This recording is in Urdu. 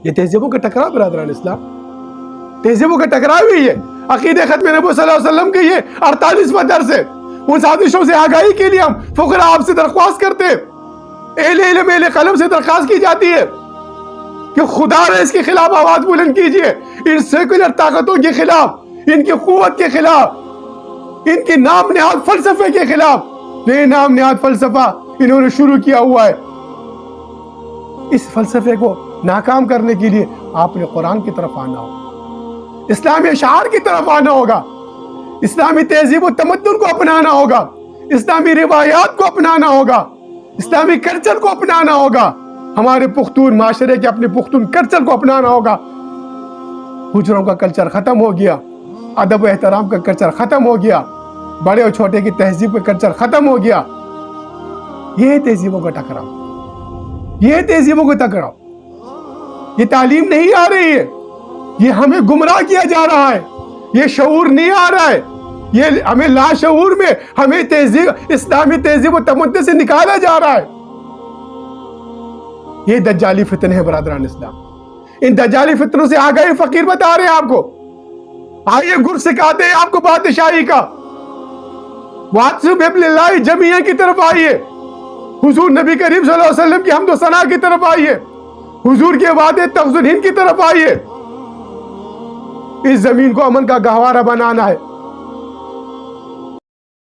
یہ تہذیبوں کا ٹکراؤ برادران اسلام، تہذیبوں کا ٹکراؤ ہی ہے۔ عقید ختم نبوت صلی اللہ علیہ وسلم کے یہ 48واں درس ہے۔ ان سازشوں سے آگاہی کے لیے ہم فقراء آپ سے درخواست کرتے ہیں، اہل علم اہل قلم سے درخواست کی جاتی ہے کہ خدا رے اس کے خلاف آواز بلند کیجئے، ان سیکولر طاقتوں کے خلاف، ان کی قوت کے خلاف، ان کے نام نہاد فلسفے کے خلاف۔ یہ نام نہاد فلسفہ انہوں نے شروع کیا ہوا ہے، اس فلسفے کو ناکام کرنے کے لیے آپ نے قرآن کی طرف آنا ہوگا، اسلامی اشعار کی طرف آنا ہوگا، اسلامی تہذیب و تمدن کو اپنانا ہوگا، اسلامی روایات کو اپنانا ہوگا، اسلامی کلچر کو اپنانا ہوگا، ہمارے پختون معاشرے کے اپنے پختون کلچر کو اپنانا ہوگا۔ حجروں کا کلچر ختم ہو گیا، ادب و احترام کا کلچر ختم ہو گیا، بڑے اور چھوٹے کی تہذیب کا کلچر ختم ہو گیا۔ یہ تہذیبوں کا ٹکراؤ، یہ تہذیبوں کا ٹکراؤ، یہ تعلیم نہیں آ رہی ہے، یہ ہمیں گمراہ کیا جا رہا ہے، یہ شعور نہیں آ رہا ہے، یہ ہمیں لاشعور میں ہمیں تہذیب، اسلامی تہذیب و تمدن سے نکالا جا رہا ہے۔ یہ دجالی فتنے ہیں برادران اسلام، ان دجالی فتنوں سے آگاہی فقیر بتا رہے ہیں آپ کو۔ آئیے گر سکھاتے ہیں آپ کو بادشاہی کا، وَاعْتَصِمُوا بِحَبْلِ اللَّهِ جَمِيعًا کی طرف آئیے، حضور نبی کریم صلی اللہ علیہ وسلم کی حمد و ثنا کی طرف آئیے، حضور کے وعدے تغز الہند کی طرف آئیے۔ اس زمین کو امن کا گہوارہ بنانا ہے،